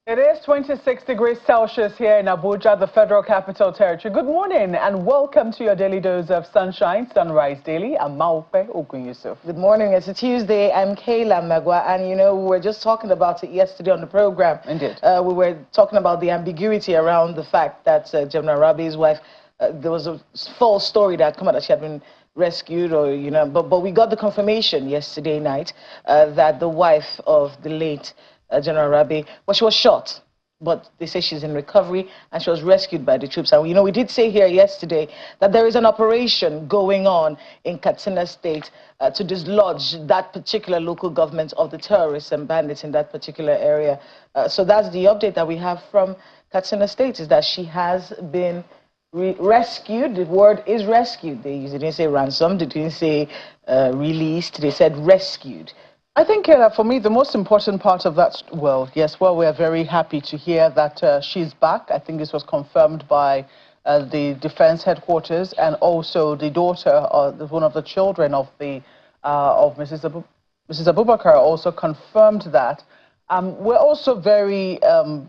It is 26 degrees Celsius here in Abuja, the Federal Capital Territory. Good morning and welcome to your daily dose of sunshine, Sunrise Daily. I'm Maupe Okun-Yusuf. Good morning. It's a Tuesday. I'm Kayla Magwa, and we were just talking about it yesterday on the program. Indeed. We were talking about the ambiguity around the fact that General Rabi's wife, there was a false story that came out that she had been rescued, or but we got the confirmation yesterday night that the wife of the late General Rabi, well, she was shot, but they say she's in recovery and she was rescued by the troops. And we did say here yesterday that there is an operation going on in Katsina State to dislodge that particular local government of the terrorists and bandits in that particular area. So that's the update that we have from Katsina State, is that she has been rescued. The word is rescued. They didn't say ransomed, they didn't say released, they said rescued. I think for me, the most important part of that, we're very happy to hear that she's back. I think this was confirmed by the defense headquarters, and also the daughter, one of the children of Mrs. Abubakar, also confirmed that. We're also very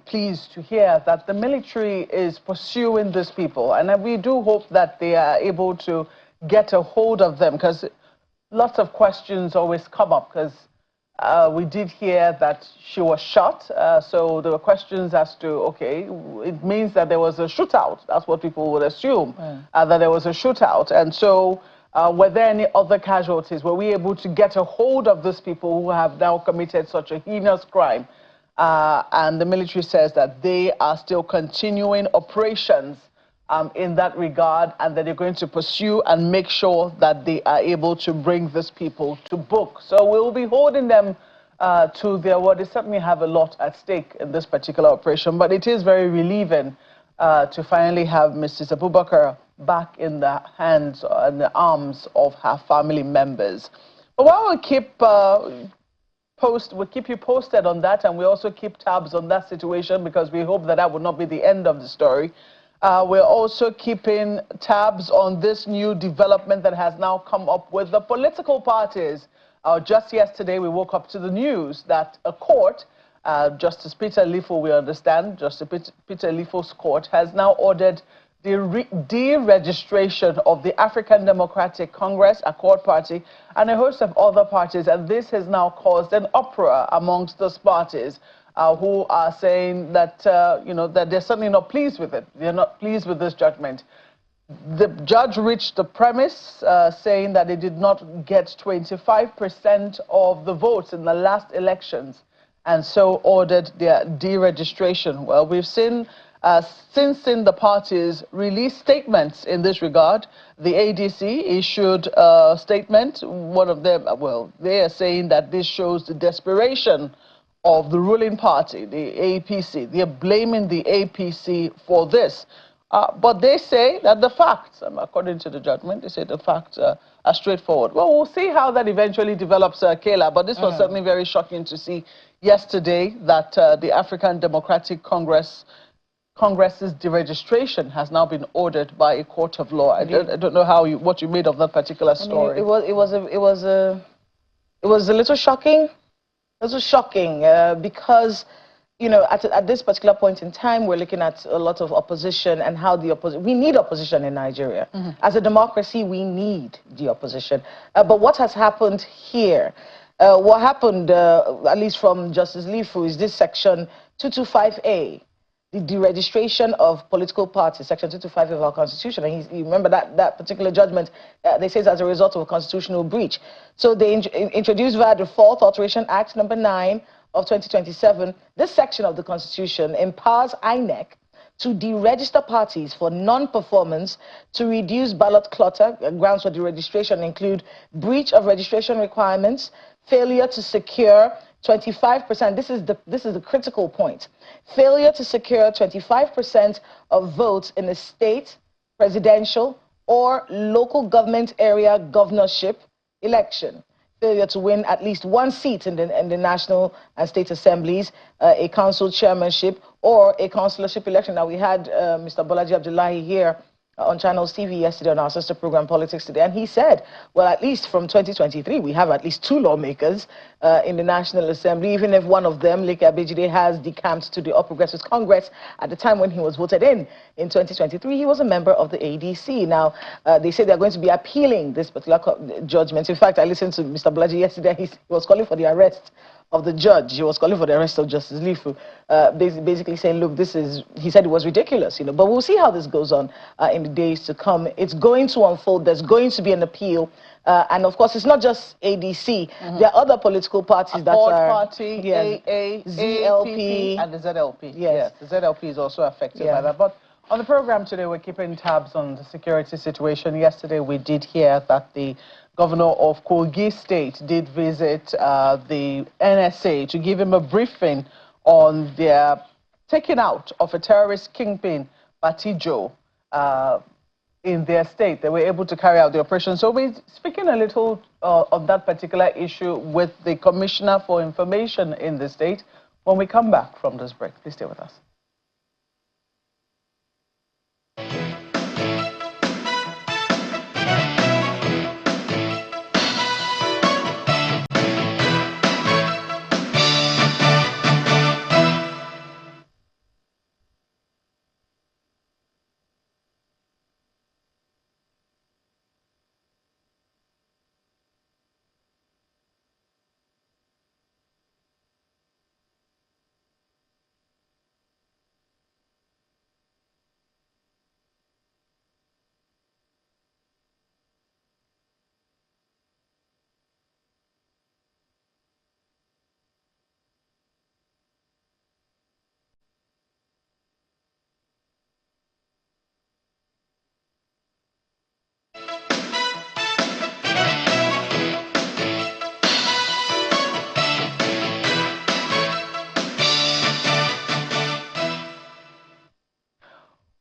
pleased to hear that the military is pursuing these people, and we do hope that they are able to get a hold of them, because lots of questions always come up, because we did hear that she was shot, so there were questions as to, okay, it means that there was a shootout. That's what people would assume, that there was a shootout. And so were there any other casualties? Were we able to get a hold of these people who have now committed such a heinous crime? And the military says that they are still continuing operations in that regard, and that they're going to pursue and make sure that they are able to bring these people to book. So we'll be holding them to their word. They certainly have a lot at stake in this particular operation, but it is very relieving to finally have Mrs. Abubakar back in the hands and the arms of her family members. But while we keep we'll keep you posted on that, and we also keep tabs on that situation, because we hope that that would not be the end of the story. We're also keeping tabs on this new development that has now come up with the political parties. Just yesterday, we woke up to the news that a court, Justice Peter Lifo, we understand, Justice Peter Lifo's court, has now ordered the deregistration of the African Democratic Congress, Accord Party, and a host of other parties. And this has now caused an uproar amongst those parties, who are saying that, that they're certainly not pleased with it. They're not pleased with this judgment. The judge reached the premise saying that they did not get 25% of the votes in the last elections, and so ordered their deregistration. Well, we've seen since the parties released statements in this regard. The ADC issued a statement. One of them, they are saying that this shows the desperation of the ruling party, the APC. They're blaming the APC for this. But they say that the facts, according to the judgment, they say the facts are straightforward. Well, we'll see how that eventually develops, Kayla, but this was certainly very shocking to see yesterday that the African Democratic Congress's deregistration has now been ordered by a court of law. I don't know what you made of that particular story. It was a little shocking. It was shocking because, at this particular point in time, we're looking at a lot of opposition and how we need opposition in Nigeria. As a democracy, we need the opposition. But what has happened here, what happened, at least from Justice Lifu, is this section 225A, the deregistration of political parties, section 225 of our Constitution. And you remember that particular judgment, they say it's as a result of a constitutional breach. So they introduced via the 4th Alteration Act number 9 of 2027. This section of the Constitution empowers INEC to deregister parties for non-performance, to reduce ballot clutter. Grounds for deregistration include breach of registration requirements, failure to secure 25%, this is the critical point. Failure to secure 25% of votes in a state, presidential, or local government area governorship election. Failure to win at least one seat in the national and state assemblies, a council chairmanship, or a councillorship election. Now, we had Mr. Bolaji Abdullahi here on Channels TV yesterday on our sister program Politics Today, and he said, well, at least from 2023, we have at least 2 lawmakers in the National Assembly, even if one of them, Leke Abejide, has decamped to the All Progressives Congress. At the time when he was voted in 2023, he was a member of the ADC. Now, they say they're going to be appealing this particular judgment. In fact, I listened to Mr. Blaji yesterday. He was calling for the arrest of the judge. He was calling for the arrest of Justice Lifu, basically saying, look, this is, he said it was ridiculous, but we'll see how this goes on in the days to come. It's going to unfold. There's going to be an appeal. And of course, it's not just ADC. There are other political parties that are... Party, yes, AA, ZLP. And the ZLP. Yes. The ZLP is also affected by that. But on the program today, we're keeping tabs on the security situation. Yesterday, we did hear that the governor of Kogi State did visit the NSA to give him a briefing on their taking out of a terrorist kingpin, Batijo, in their state. They were able to carry out the operation. So we're speaking a little on that particular issue with the Commissioner for Information in the state when we come back from this break. Please stay with us.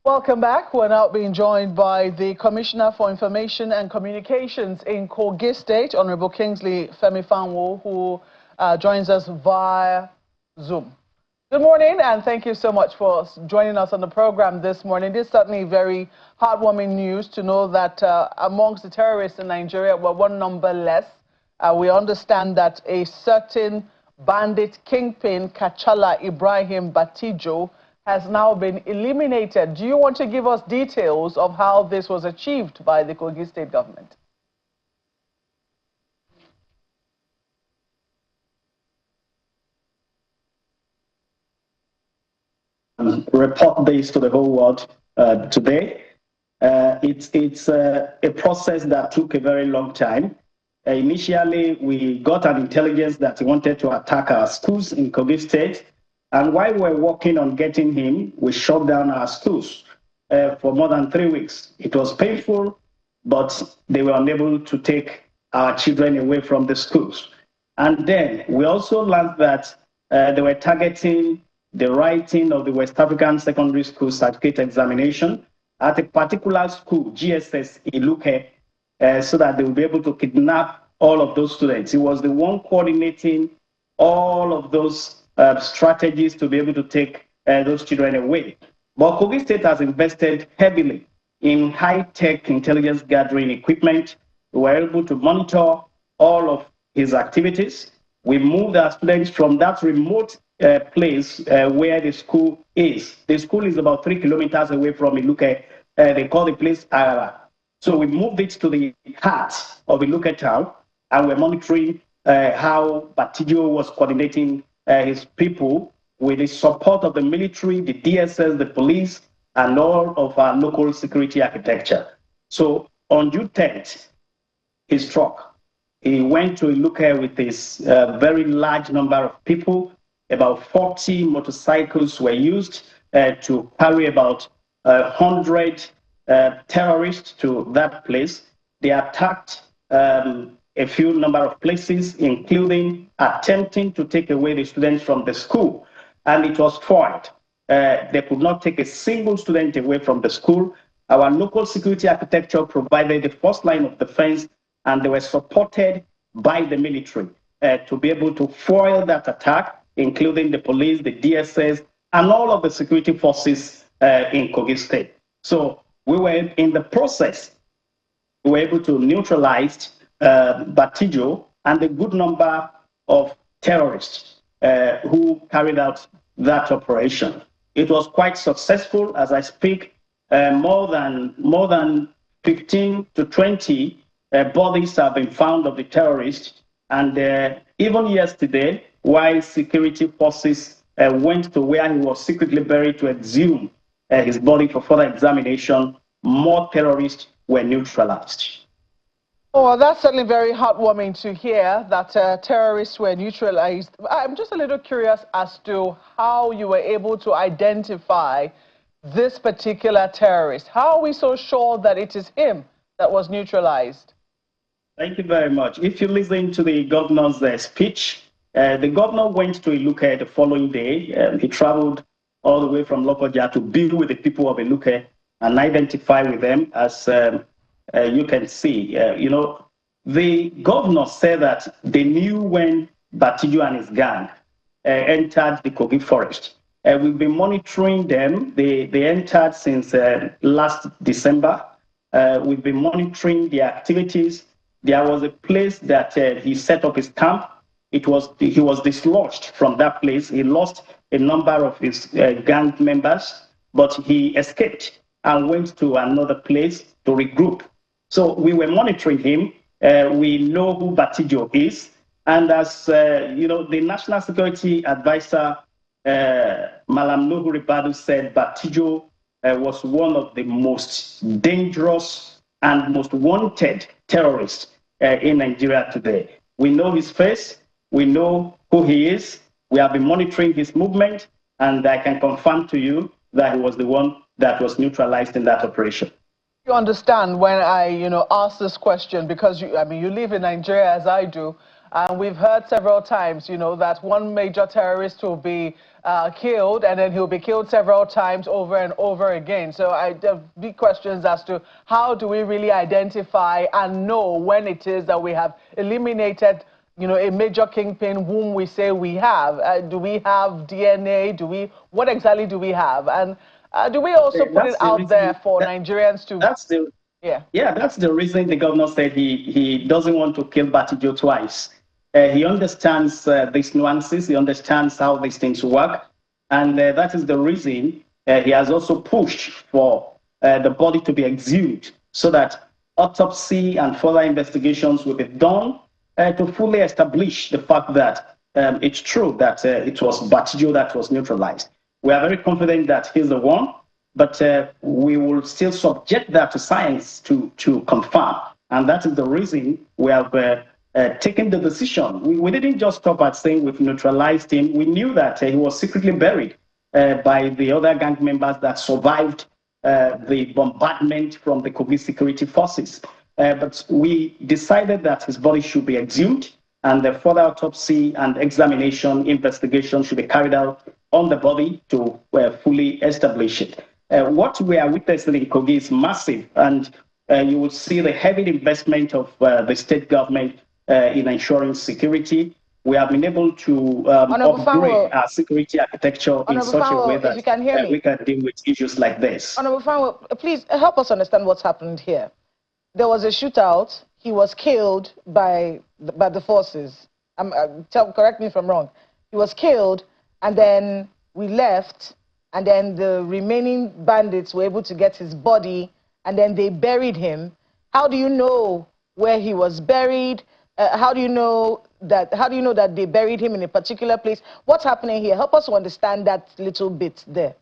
Welcome back. We're now being joined by the Commissioner for Information and Communications in Kogi State, Honorable Kingsley Femi-Fanwo, who joins us via Zoom. Good morning, and thank you so much for joining us on the program this morning. This is certainly very heartwarming news to know that amongst the terrorists in Nigeria, we're one number less. We understand that a certain bandit kingpin, Kachala Ibrahim Batijo, has now been eliminated. Do you want to give us details of how this was achieved by the Kogi State government? Report this to the whole world today. It's a process that took a very long time. Initially, we got an intelligence that he wanted to attack our schools in Kogi State. And while we were working on getting him, we shut down our schools for more than 3 weeks. It was painful, but they were unable to take our children away from the schools. And then we also learned that they were targeting the writing of the West African Secondary School Certificate Examination at a particular school, GSS Iluke, so that they will be able to kidnap all of those students. He was the one coordinating all of those strategies to be able to take those children away. But Kogi State has invested heavily in high-tech intelligence gathering equipment. We were able to monitor all of his activities. We moved our students from that remote place where the school is. The school is about 3 kilometers away from Iluke. They call the place Arara. So we moved it to the heart of Iluke town, and we're monitoring how Batijo was coordinating his people with the support of the military, the DSS, the police, and all of our local security architecture. So on June 10th, he struck. He went to Iluke with this very large number of people. About 40 motorcycles were used to carry about 100 terrorists to that place. They attacked a few number of places, including attempting to take away the students from the school, and it was foiled. They could not take a single student away from the school. Our local security architecture provided the first line of defense, and they were supported by the military to be able to foil that attack, including the police, the DSS, and all of the security forces in Kogi State. So We were in the process, we were able to neutralize Batijo and a good number of terrorists who carried out that operation. It was quite successful. As I speak, more than 15 to 20 bodies have been found of the terrorists. And even yesterday, while security forces went to where he was secretly buried to exhume his body for further examination, more terrorists were neutralized. Oh, well, that's certainly very heartwarming to hear that terrorists were neutralized. I'm just a little curious as to how you were able to identify this particular terrorist. How are we so sure that it is him that was neutralized? Thank you very much. If you listen to the governor's speech, the governor went to Iluke the following day. He traveled all the way from Lokoja to be with the people of Iluke and identify with them, as you can see. The governor said that they knew when Batijo and his gang entered the Kogi forest. We've been monitoring them. They entered since last December. We've been monitoring their activities. There was a place that he set up his camp. He was dislodged from that place. He lost a number of his gang members, but he escaped and went to another place to regroup. So we were monitoring him. We know who Batijo is. And as the National Security Advisor, Malam Nuhu Ribadu, said, Batijo was one of the most dangerous and most wanted terrorists in Nigeria today. We know his face. We know who he is. We have been monitoring his movement. And I can confirm to you that he was the one that was neutralized in that operation. You understand when I, ask this question, because you live in Nigeria as I do, and we've heard several times, that one major terrorist will be killed, and then he'll be killed several times over and over again. So there are big questions as to how do we really identify and know when it is that we have eliminated, a major kingpin whom we say we have. Do we have DNA? What exactly do we have? And do we also put it out there for Nigerians to... That's the reason the governor said he doesn't want to kill Batijo twice. He understands these nuances. He understands how these things work. And that is the reason he has also pushed for the body to be exhumed so that autopsy and further investigations will be done to fully establish the fact that it's true that it was Batijo that was neutralized. We are very confident that he's the one, but we will still subject that to science to confirm. And that is the reason we have taken the decision. We didn't just stop at saying we've neutralized him. We knew that he was secretly buried by the other gang members that survived the bombardment from the Kogi security forces. But we decided that his body should be exhumed, and the further autopsy and examination investigation should be carried out on the body to fully establish it. What we are witnessing in Kogi is massive, and you will see the heavy investment of the state government in ensuring security. We have been able to upgrade our security architecture in such a way that we can deal with issues like this. Honorable Fanwo, please help us understand what's happened here. There was a shootout. He was killed by the forces. Correct me if I'm wrong. He was killed, and then we left, and then the remaining bandits were able to get his body, and then they buried him. How do you know where he was buried? How do you know that they buried him in a particular place? What's happening here? Help us to understand that little bit there.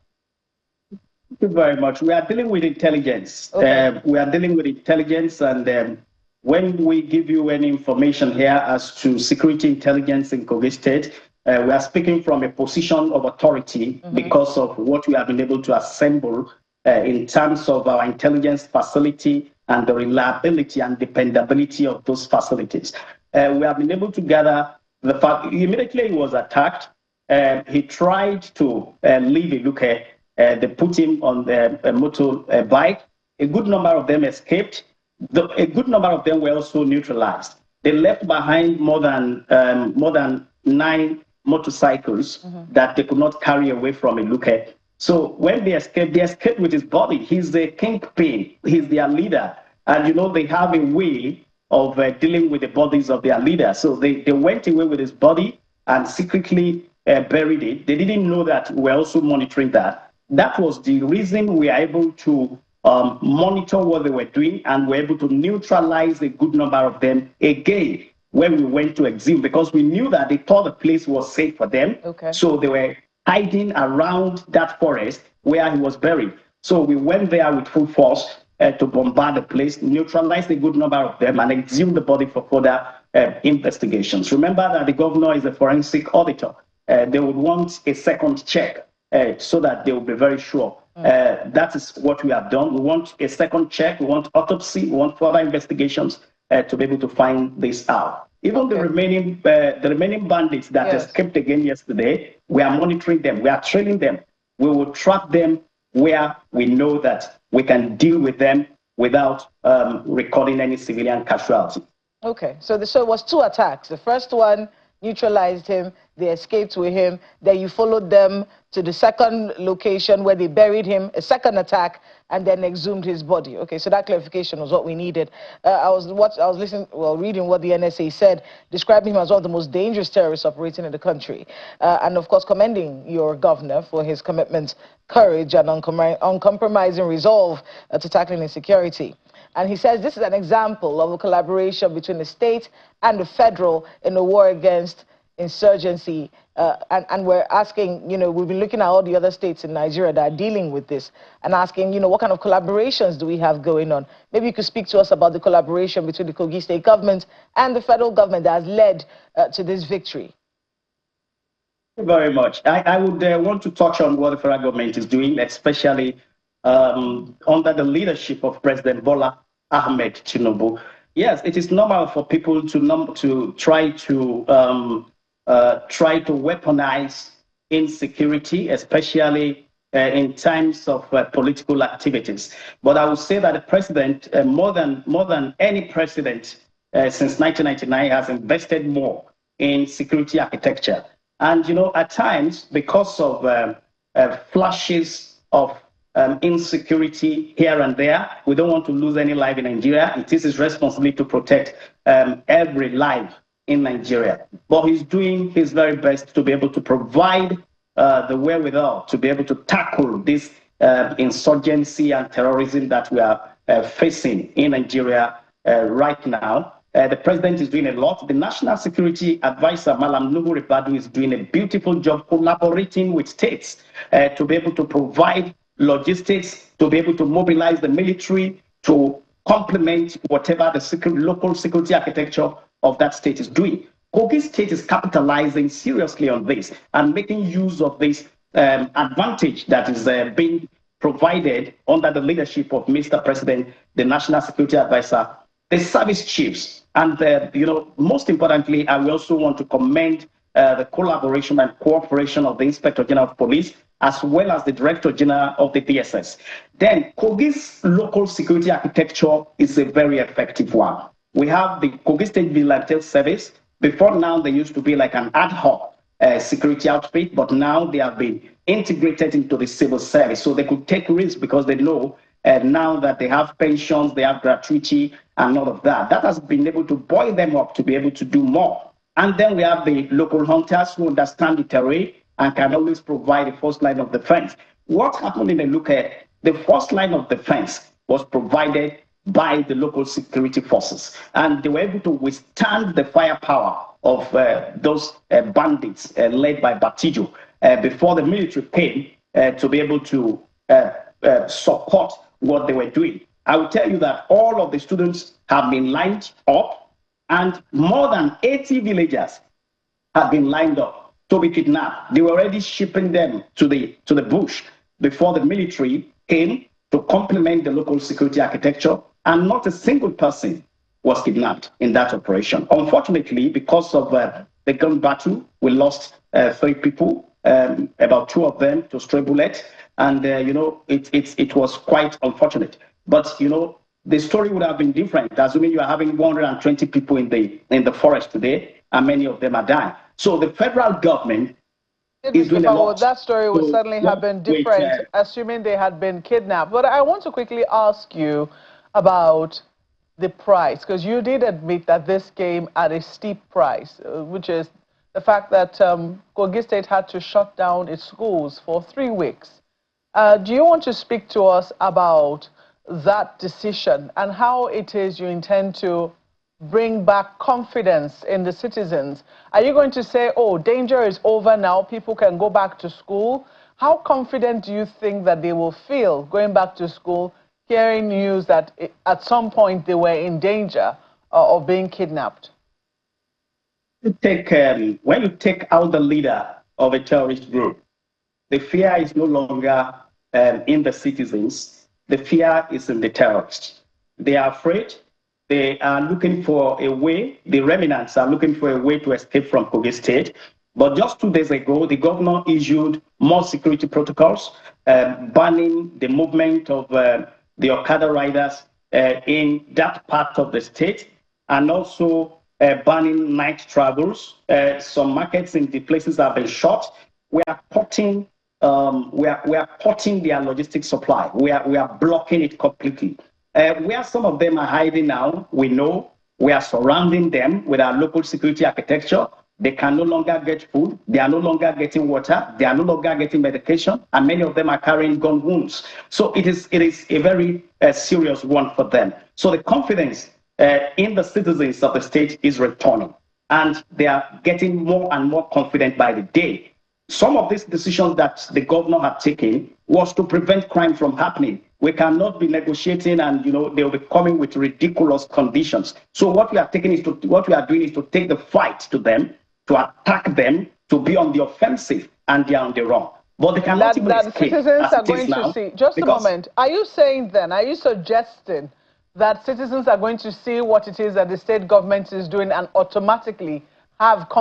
Thank you very much. We are dealing with intelligence. Okay. We are dealing with intelligence, and when we give you any information here as to security intelligence in Kogi State, we are speaking from a position of authority because of what we have been able to assemble in terms of our intelligence facility and the reliability and dependability of those facilities. We have been able to gather the fact immediately he was attacked. He tried to leave Iluke. They put him on the motorbike. A good number of them escaped. A good number of them were also neutralized. They left behind more than 9 motorcycles that they could not carry away from Iluke. So when they escaped with his body. He's the kingpin, he's their leader. And, they have a way of dealing with the bodies of their leaders. So they went away with his body and secretly buried it. They didn't know that we're also monitoring that. That was the reason we are able to monitor what they were doing, and we're able to neutralize a good number of them again when we went to exhume, because we knew that they thought the place was safe for them. Okay. So they were hiding around that forest where he was buried. So we went there with full force to bombard the place, neutralize a good number of them, and exhume the body for further investigations. Remember that the governor is a forensic auditor. They would want a second check so that they will be very sure. That is what we have done. We want a second check, we want autopsy, we want further investigations to be able to find this out. Even the remaining bandits that escaped again yesterday, we are monitoring them, we are trailing them. We will trap them where we know that we can deal with them without recording any civilian casualty. Okay, so it was 2 attacks. The first one neutralized him, they escaped with him, then you followed them to the second location where they buried him, a second attack, and then exhumed his body. Okay, so that clarification was what we needed. I was reading what the NSA said, describing him as one of the most dangerous terrorists operating in the country. And of course, commending your governor for his commitment, courage, and uncompromising resolve to tackling insecurity. And he says this is an example of a collaboration between the state and the federal in the war against insurgency. And we're asking, we've been looking at all the other states in Nigeria that are dealing with this and asking, what kind of collaborations do we have going on? Maybe you could speak to us about the collaboration between the Kogi state government and the federal government that has led to this victory. Thank you very much. I would want to touch on what the federal government is doing, especially under the leadership of President Bola Ahmed Tinubu. Yes, it is normal for people to try to weaponize insecurity, especially in times of political activities. But I would say that the president, more than any president since 1999, has invested more in security architecture. And at times, because of flashes of insecurity here and there, we don't want to lose any life in Nigeria. It is his responsibility to protect every life in Nigeria. But he's doing his very best to be able to provide the wherewithal to be able to tackle this insurgency and terrorism that we are facing in Nigeria right now. The president is doing a lot. The National Security Advisor, Malam Nuhu Ribadu, is doing a beautiful job collaborating with states to be able to provide logistics, to be able to mobilize the military to complement whatever the local security architecture of that state is doing. Kogi State is capitalizing seriously on this and making use of this advantage that is being provided under the leadership of Mr. President, the National Security Advisor, the service chiefs. And, most importantly, I will also want to commend the collaboration and cooperation of the Inspector General of Police, as well as the Director General of the DSS. Then Kogi's local security architecture is a very effective one. We have the Kogi State Vigilante Service. Before now, they used to be like an ad hoc security outfit, but now they have been integrated into the civil service. So they could take risks because they know now that they have pensions, they have gratuity and all of that. That has been able to buoy them up to be able to do more. And then we have the local hunters who understand the terrain and can always provide the first line of defense. What happened in the look at the first line of defense was provided by the local security forces, and they were able to withstand the firepower of those bandits led by Batijo before the military came to be able to support what they were doing. I will tell you that all of the students have been lined up, and more than 80 villagers have been lined up to be kidnapped. They were already shipping them to the bush before the military came to complement the local security architecture, and not a single person was kidnapped in that operation. Unfortunately, because of the gun battle, we lost 3 people, about 2 of them to stray bullets, and it was quite unfortunate. But the story would have been different, assuming you are having 120 people in the forest today, and many of them are dying. So the federal government is doing a lot. That story would certainly have been different, assuming they had been kidnapped. But I want to quickly ask you about the price, because you did admit that this came at a steep price, which is the fact that Kogi State had to shut down its schools for 3 weeks. Do you want to speak to us about that decision and how it is you intend to bring back confidence in the citizens? Are you going to say, oh, danger is over now, people can go back to school? How confident do you think that they will feel going back to school, hearing news that at some point they were in danger of being kidnapped? When you take out the leader of a terrorist group, the fear is no longer in the citizens. The fear is in the terrorists. They are afraid. They are looking for a way. The remnants are looking for a way to escape from Kogi State. But just 2 days ago, the governor issued more security protocols, banning the movement of the Okada riders in that part of the state, and also banning night travels. Some markets in the places have been shut. We are cutting their logistics supply. We are blocking it completely. Where some of them are hiding now, we know. We are surrounding them with our local security architecture. They can no longer get food. They are no longer getting water. They are no longer getting medication. And many of them are carrying gun wounds. So it is a very serious one for them. So the confidence in the citizens of the state is returning. And they are getting more and more confident by the day. Some of these decisions that the governor had taken was to prevent crime from happening. We cannot be negotiating, and they'll be coming with ridiculous conditions. So what we are doing is to take the fight to them, to attack them, to be on the offensive, and they are on the run. But they cannot even escape. Citizens are going to see. Just a moment. Are you saying then? Are you suggesting that citizens are going to see what it is that the state government is doing and automatically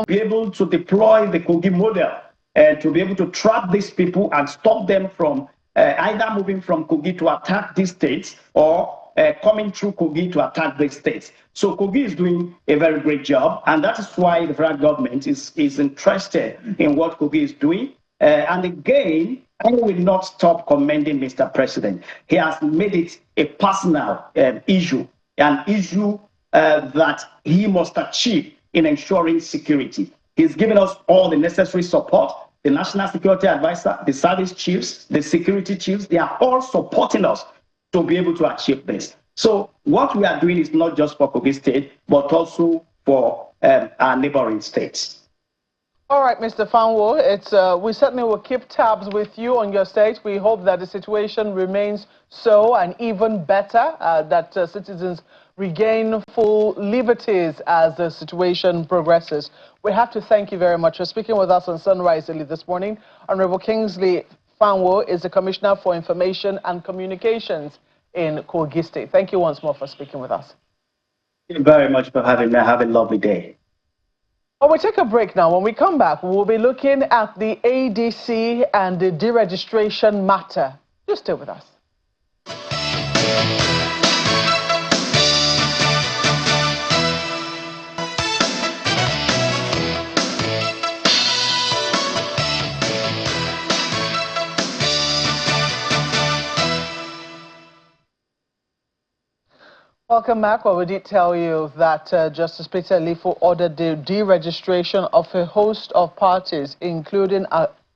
be able to deploy the Kogi model? To be able to trap these people and stop them from either moving from Kogi to attack these states or coming through Kogi to attack these states. So Kogi is doing a very great job, and that is why the federal government is interested in what Kogi is doing. And again, I will not stop commending Mr. President. He has made it a personal issue, an issue that he must achieve in ensuring security. He's given us all the necessary support. The National Security Advisor, the service chiefs, the security chiefs, they are all supporting us to be able to achieve this. So what we are doing is not just for Kogi State, but also for our neighboring states. All right, Mr. Fanwo, we certainly will keep tabs with you on your state. We hope that the situation remains so and even better, that citizens regain full liberties as the situation progresses. We have to thank you very much for speaking with us on Sunrise Early this morning. Honorable Kingsley Fanwo is the Commissioner for Information and Communications in Kogi State. Thank you once more for speaking with us. Thank you very much for having me. Have a lovely day. Well, we'll take a break now. When we come back, we'll be looking at the ADC and the deregistration matter. Just stay with us. Welcome back. Well, we did tell you that Justice Peter Lifo ordered the deregistration of a host of parties, including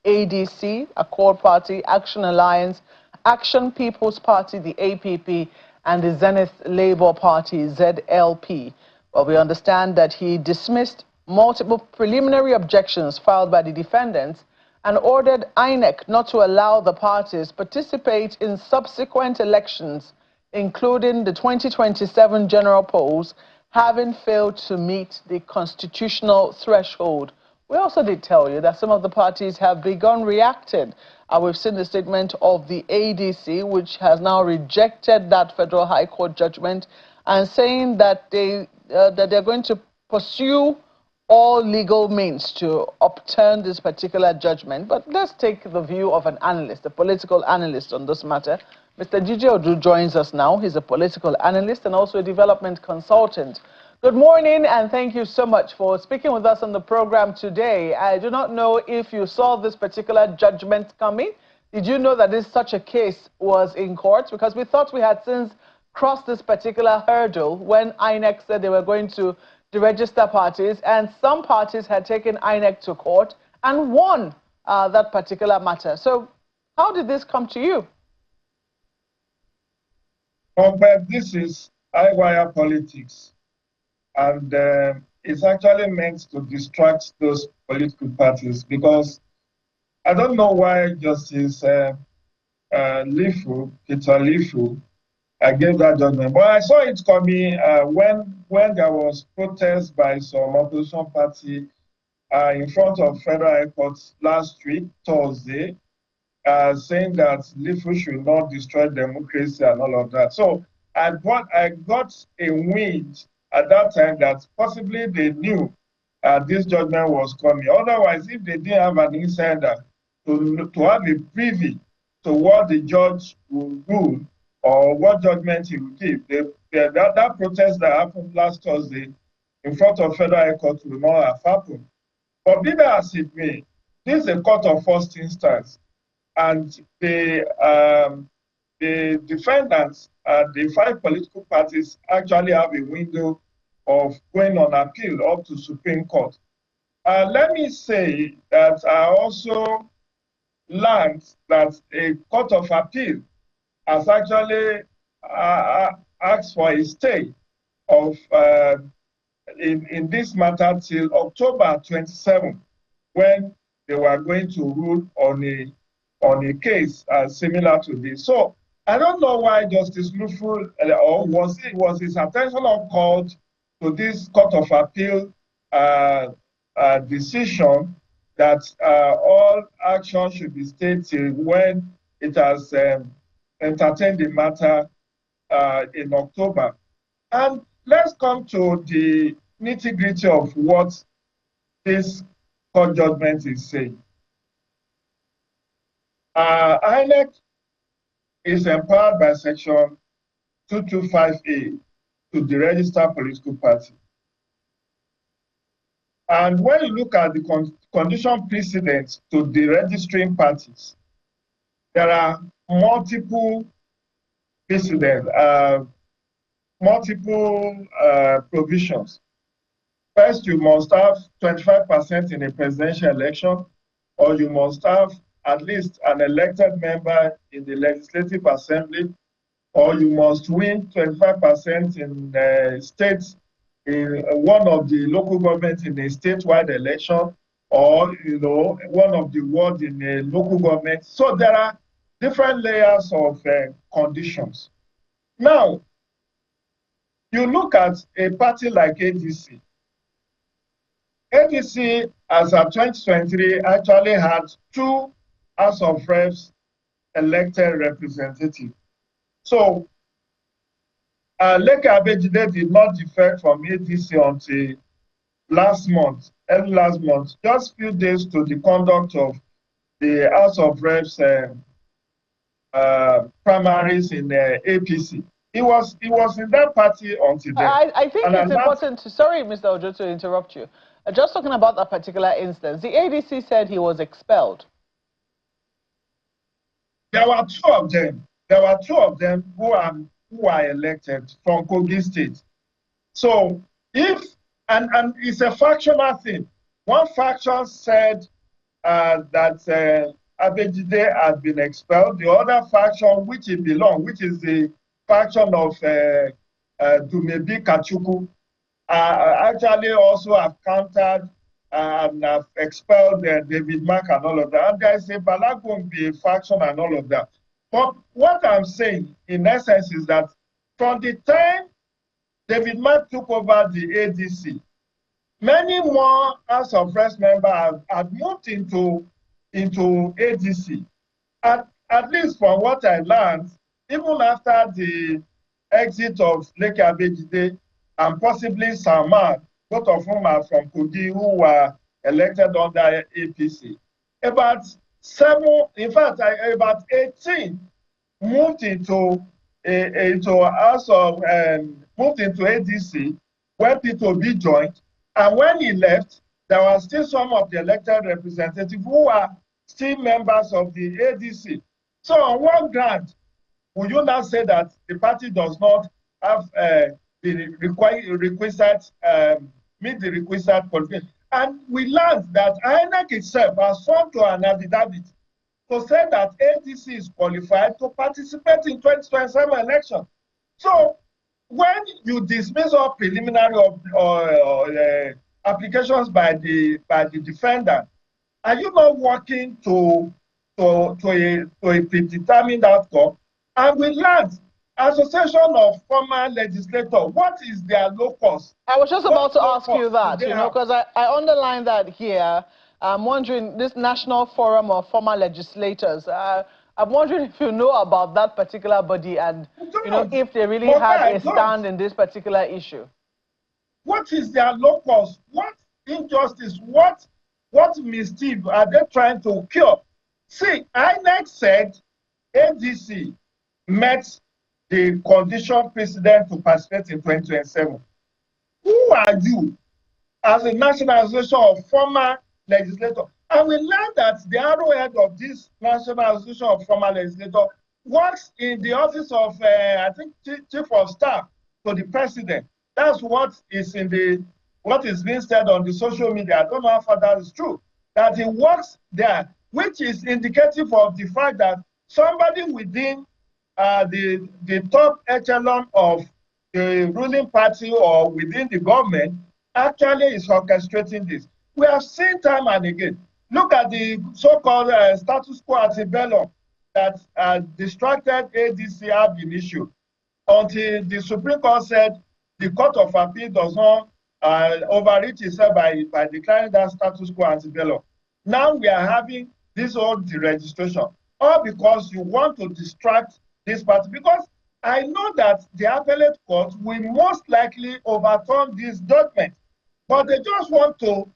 ADC, Accord Party, Action Alliance, Action People's Party, the APP, and the Zenith Labour Party, ZLP. Well, we understand that he dismissed multiple preliminary objections filed by the defendants and ordered INEC not to allow the parties participate in subsequent elections, including the 2027 general polls, having failed to meet the constitutional threshold. We also did tell you that some of the parties have begun reacting. We've seen the statement of the ADC, which has now rejected that Federal High Court judgment and saying that they're going to pursue all legal means to upturn this particular judgment. But let's take the view of an analyst, a political analyst on this matter. Mr. Gigi Odu joins us now. He's a political analyst and also a development consultant. Good morning, and thank you so much for speaking with us on the program today. I do not know if you saw this particular judgment coming. Did you know that such a case was in court? Because we thought we had since crossed this particular hurdle when INEC said they were going to deregister parties, and some parties had taken INEC to court and won that particular matter. So how did this come to you? But this is high-wire politics, and it's actually meant to distract those political parties, because I don't know why Justice Peter Lifu, gave that judgment, but I saw it coming when there was protest by some opposition party in front of Federal High Court last week, Thursday, saying that Lifu should not destroy democracy and all of that. So I got a wind at that time that possibly they knew this judgment was coming. Otherwise, if they didn't have an insider to have a privy to what the judge will rule or what judgment he will give, that protest that happened last Thursday in front of Federal High Court will not have happened. But be that as it may, this is a court of first instance. And the defendants, the 5 political parties, actually have a window of going on appeal up to Supreme Court. Let me say that I also learned that a court of appeal has actually asked for a stay of in this matter till October 27, when they were going to rule on a case similar to this. So I don't know why Justice Lufu, or was his attention not called to this Court of Appeal decision that all action should be stayed till when it has entertained the matter in October. And let's come to the nitty-gritty of what this court judgment is saying. INEC is empowered by Section 225A to deregister political party. And when you look at the condition precedents to deregistering parties, there are multiple precedents, multiple provisions. First, you must have 25% in a presidential election, or you must have at least an elected member in the Legislative Assembly, or you must win 25% in states, in one of the local governments in a statewide election, or one of the wards in a local government. So there are different layers of conditions. Now, you look at a party like ADC. ADC, as of 2023, actually had 2 House of Reps elected representatives. So, Leke Abejide did not defect from ADC until early last month, just few days to the conduct of the House of Reps primaries in APC. He was in that party until then. I think it's important to, sorry, Mr. Ojo, to interrupt you. Just talking about that particular instance, the ADC said he was expelled. There were 2 of them. There were 2 of them who are elected from Kogi State. So if, and it's a factional thing. One faction said that Abejide had been expelled. The other faction, which he belonged, which is the faction of Dumebi Kachuku, actually also have countered and have expelled David Mark and all of that. And there is a Balagumbi faction and all of that. But what I'm saying, in essence, is that from the time David Mark took over the ADC, many more House of Reps members have moved into ADC. At least from what I learned, even after the exit of Leke Abejide and possibly Salman, both of whom are from Kogi, who were elected under APC, about 18 moved into ADC, when Peter Obi joined, and when he left, there were still some of the elected representatives who are still members of the ADC. So on one ground, would you now say that the party does not have the requisite, meet the requisite qualification? And we learned that INEC itself has sworn to an affidavit to say that ADC is qualified to participate in 2027 election. So when you dismiss all preliminary applications by the defendant, are you not working to a predetermined outcome? And we learned Association of Former Legislators, what is their locus? I was just about to ask you that, you know, because I underlined that here. I'm wondering, this National Forum of Former Legislators, I'm wondering if you know about that particular body and, you know, if they really have a stand in this particular issue. What is their locus? What injustice? What mischief are they trying to cure? See, INEC said ADC met the condition precedent to participate in 2027. Who are you as a National Association of Former Legislators? And we learned that the arrowhead of this National Association of Former Legislators works in the office of, I think, Chief of Staff to the President. That's what is what is being said on the social media. I don't know how far that is true. That he works there, which is indicative of the fact that somebody within the top echelon of the ruling party or within the government actually is orchestrating this. We have seen time and again. Look at the so-called status quo antebellum that distracted ADC have been issued until the Supreme Court said the Court of Appeal does not overreach itself by declaring that status quo antebellum. Now we are having this old deregistration, all because you want to distract this party. Because I know that the appellate court will most likely overturn this judgment, but they just want to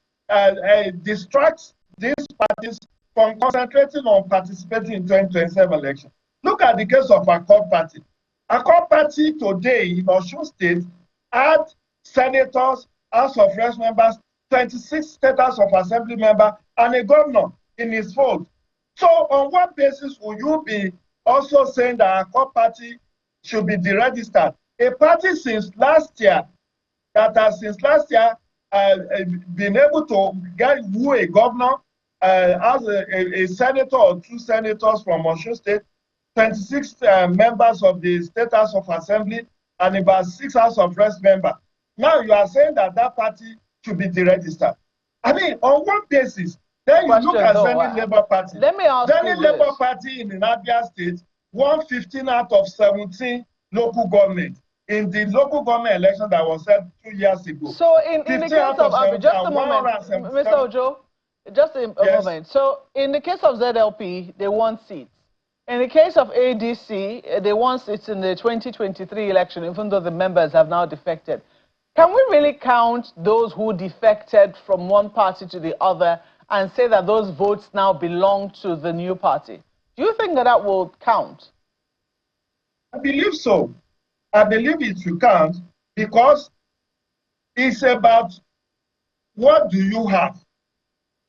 distract these parties from concentrating on participating in 2027 election. Look at the case of Accord Party. Accord Party today in Osun State had senators, House of Reps members, 26 state House of Assembly members, and a governor in his fold. So on what basis will you be also saying that Accord Party should be deregistered? A party since last year that has been able to woo a governor, as a senator or two senators from Osun State, 26 members of the State House of Assembly, and about 6 House of Reps members. Now you are saying that that party should be deregistered. I mean, on what basis? Then you look at Zenith Labour Party. Let me ask Zenith Labour Party in Abia State won 15 out of 17 local government in the local government election that was held 2 years ago. So in the case of Abia, just a moment, Mr. Ojo, just a moment. So in the case of ZLP, they won seats. In the case of ADC, they won seats in the 2023 election, even though the members have now defected. Can we really count those who defected from one party to the other and say that those votes now belong to the new party? Do you think that that will count? I believe so. I believe it will count because it's about what do you have.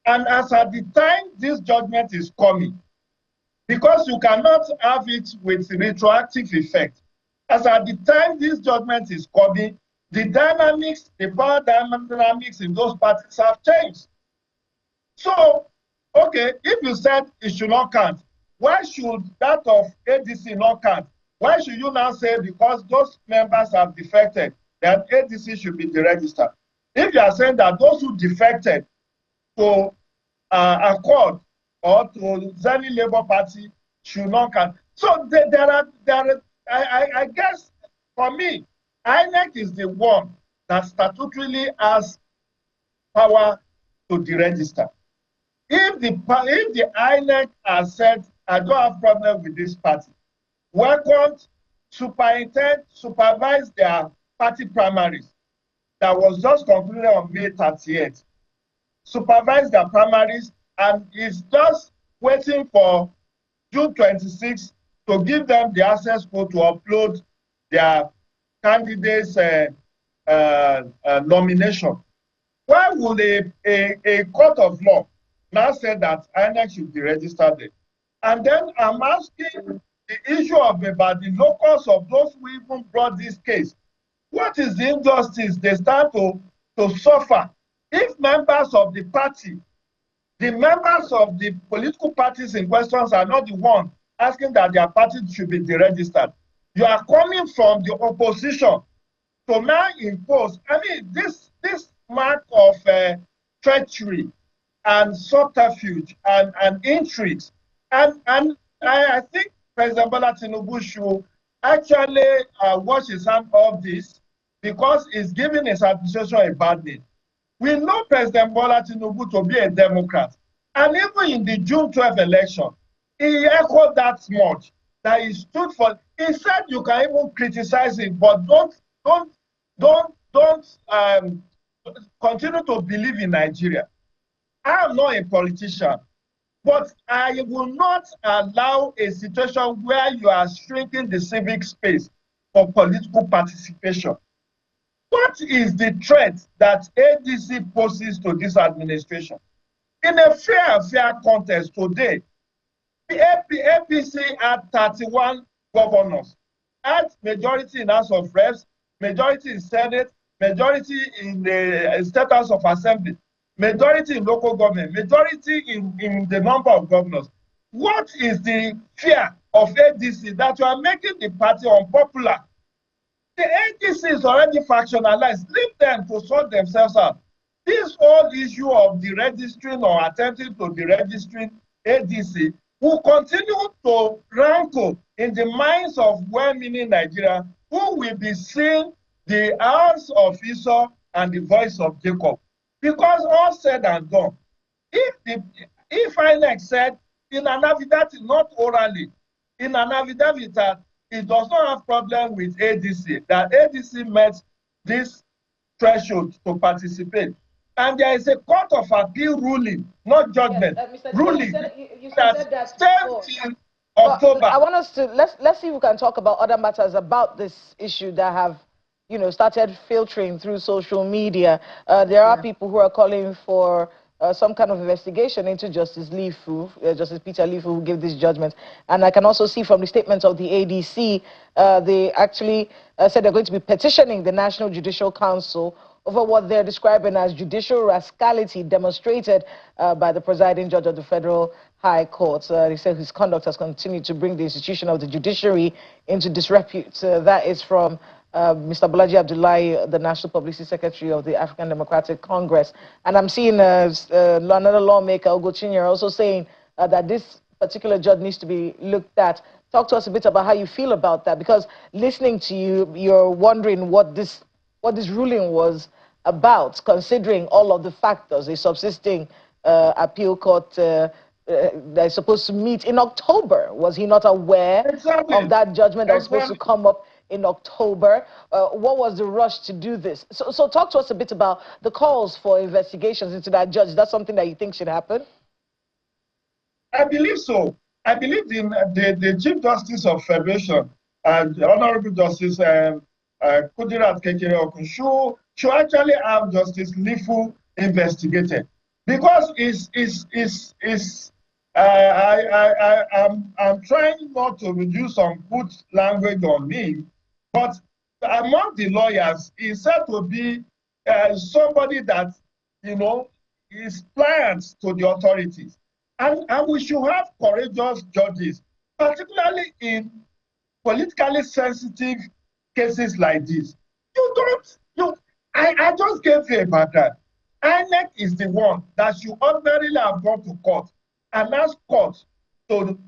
And as at the time this judgment is coming, because you cannot have it with retroactive effect, as at the time this judgment is coming, the dynamics, the power dynamics in those parties have changed. So, okay, if you said it should not count, why should that of ADC not count? Why should you now say because those members have defected, that ADC should be deregistered? If you are saying that those who defected to Accord or to Zenith Labour Party should not count. So I guess for me, INEC is the one that statutorily has power to deregister. If the INEC has said, I don't have problem with this party, welcome, supervise their party primaries that was just concluded on May 30th. Supervise their primaries and is just waiting for June 26th to give them the access code to upload their candidates' nomination. Why would a court of law now say that INEC should be registered there? And then I'm asking the issue of about the locus of those who even brought this case. What is the injustice they start to suffer if members of the party, the members of the political parties in questions are not the ones asking that their party should be deregistered? You are coming from the opposition to now impose. I mean, this mark of treachery and subterfuge and intrigues. And I think President Bola Tinubu should actually wash his hand off this, because it's giving his administration a bad name. We know President Bola Tinubu to be a Democrat. And even in the June 12 election, he echoed that much, that he stood for. He said you can even criticize him, but don't continue to believe in Nigeria. I am not a politician, but I will not allow a situation where you are shrinking the civic space for political participation. What is the threat that ADC poses to this administration? In a fair contest today, the APC had 31 governors, had majority in House of Reps, majority in Senate, majority in the State House of Assembly, majority in local government, majority in the number of governors. What is the fear of ADC that you are making the party unpopular? The ADC is already factionalized. Leave them to sort themselves out. This whole issue of deregistering or attempting to deregistering ADC will continue to rankle in the minds of well-meaning Nigeria, who will be seeing the house of Esau and the voice of Jacob. Because all said and done, if INEC said in an affidavit, not orally, in an affidavit that it does not have problem with ADC, that ADC met this threshold to participate, and there is a court of appeal ruling, not judgment, ruling you said that till October. I want us to let's see if we can talk about other matters about this issue that have, you know, started filtering through social media. There are people who are calling for some kind of investigation into Justice Lifu, Justice Peter Lifu, who gave this judgment. And I can also see from the statements of the ADC, they actually said they're going to be petitioning the National Judicial Council over what they're describing as judicial rascality demonstrated by the presiding judge of the Federal High Court. They said his conduct has continued to bring the institution of the judiciary into disrepute. That is from Mr. Bolaji Abdullahi, the National Publicity Secretary of the African Democratic Congress. And I'm seeing another lawmaker, Ogo Chinyere, also saying that this particular judge needs to be looked at. Talk to us a bit about how you feel about that, because listening to you, you're wondering what this ruling was about, considering all of the factors. A subsisting appeal court that is supposed to meet in October. Was he not aware of that judgment that was supposed to come up in October? What was the rush to do this? So talk to us a bit about the calls for investigations into that judge. Is that something that you think should happen? I believe so. I believe the Chief Justice of Federation, the Honorable Justice Kudirat Kekere-Okun should actually have Justice Lifu investigated, because I'm trying not to reduce some good language on me, but among the lawyers, he's said to be somebody that, you know, is pliant to the authorities. And we should have courageous judges, particularly in politically sensitive cases like this. I just gave you a background. INEC is the one that should ordinarily have gone to court and ask court to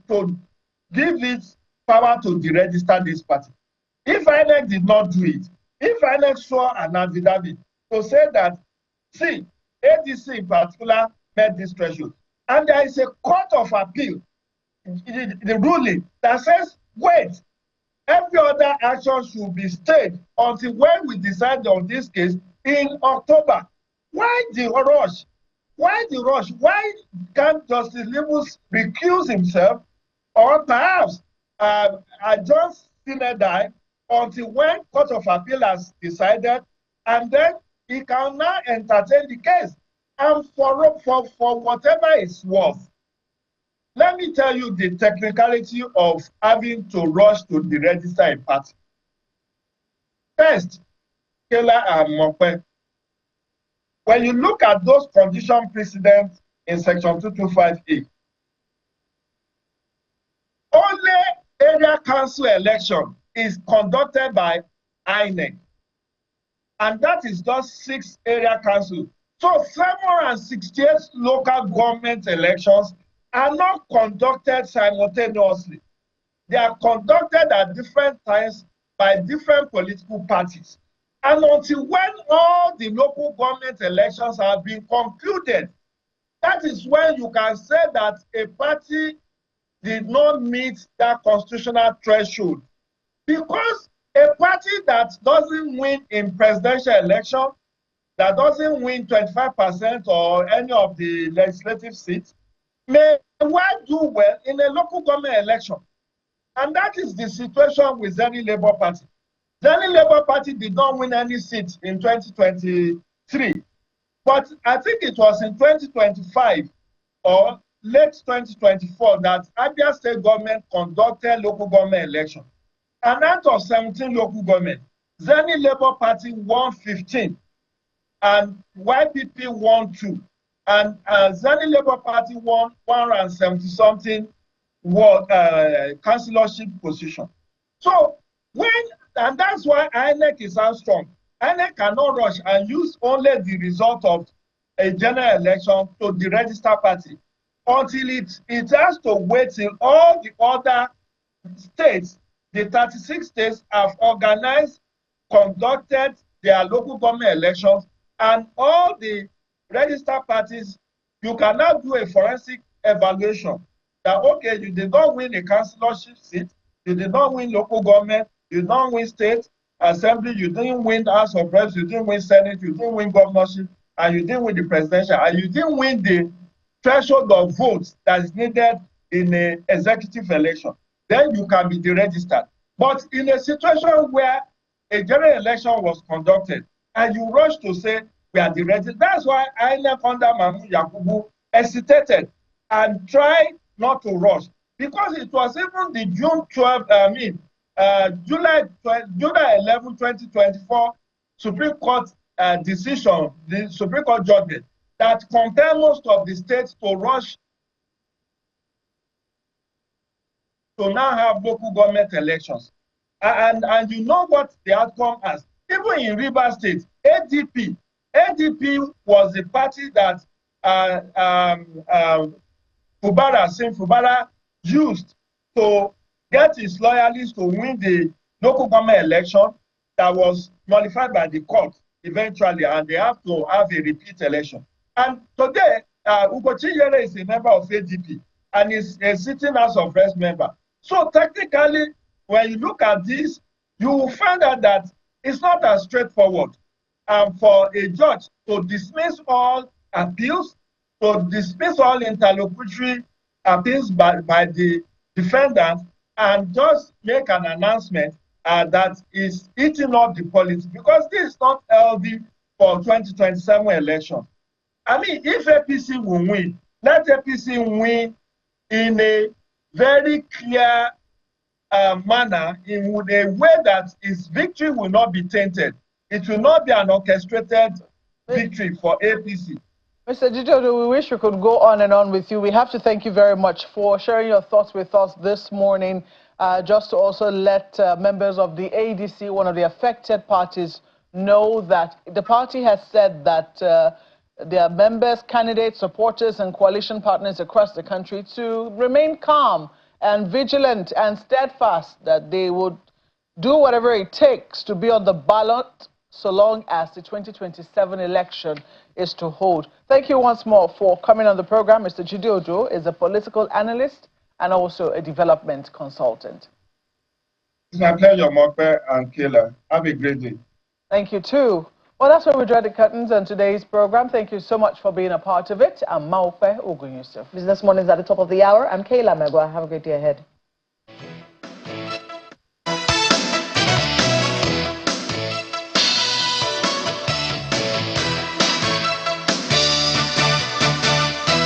give its power to deregister this party. If INEC did not do it, if INEC saw an affidavit to say that, see, ADC in particular met this threshold, and there is a court of appeal, the ruling that says, wait, every other action should be stayed until when we decide on this case in October. Why the rush? Why the rush? Why can't Justice Lifu recuse himself, or perhaps adjourn Sinedai until when Court of Appeal has decided and then he can now entertain the case. And for whatever it's worth, let me tell you the technicality of having to rush to deregister a party. First, Kela and Mokwe, when you look at those condition precedents in Section 225A, only area council election is conducted by INEC, and that is just 6 area councils. So 768 local government elections are not conducted simultaneously. They are conducted at different times by different political parties. And until when all the local government elections have been concluded, that is when you can say that a party did not meet that constitutional threshold. Because a party that doesn't win in presidential election, that doesn't win 25% or any of the legislative seats, may well do well in a local government election. And that is the situation with Zeni Labour Party. Zeni Labour Party did not win any seats in 2023. But I think it was in 2025 or late 2024 that Abia State government conducted local government election. And out of 17 local government, Zeni Labour Party won 15 and YPP won 2. And Zeni Labour Party won 170-something councillorship position. So and that's why INEC is so strong. INEC cannot rush and use only the result of a general election to deregister party until it has to wait till all the other states, the 36 states, have organized, conducted their local government elections, and all the registered parties, you cannot do a forensic evaluation that, okay, you did not win a councillorship seat, you did not win local government, you did not win state assembly, you didn't win House of Reps, you didn't win Senate, you didn't win governorship, and you didn't win the presidential, and you didn't win the threshold of votes that is needed in an executive election. Then you can be deregistered. But in a situation where a general election was conducted and you rush to say we are deregistered, that's why INEC under Mahmoud Yakubu hesitated and tried not to rush, because it was even the July 11, 2024 Supreme Court decision, the Supreme Court judgment, that compelled most of the states to rush to now have local government elections. And you know what the outcome has. Even in Rivers State, ADP was the party that Fubara used to get his loyalists to win the local government election that was nullified by the court eventually, and they have to have a repeat election. And today, Ugochi Yere is a member of ADP and is a sitting House of Reps member. So technically, when you look at this, you will find out that it's not as straightforward for a judge to dismiss all appeals, to dismiss all interlocutory appeals by the defendant, and just make an announcement that is eating up the politics, because this is not healthy for 2027 election. I mean, if APC will win, let APC win in a very clear manner, in a way that its victory will not be tainted. It will not be an orchestrated victory for APC. Mr. Jidodo, we wish we could go on and on with you. We have to thank you very much for sharing your thoughts with us this morning. Just to also let members of the ADC, one of the affected parties, know that the party has said that their members, candidates, supporters, and coalition partners across the country to remain calm and vigilant and steadfast, that they would do whatever it takes to be on the ballot so long as the 2027 election is to hold. Thank you once more for coming on the program. Mr. Jidodo is a political analyst and also a development consultant. It's my pleasure, Mokpe and Kayla. Have a great day. Thank you too. Well, that's where we draw the curtains on today's program. Thank you so much for being a part of it. I'm Mokpe Ogun Yusuf. Business Mornings at the top of the hour. I'm Kayla Megwa. Have a great day ahead.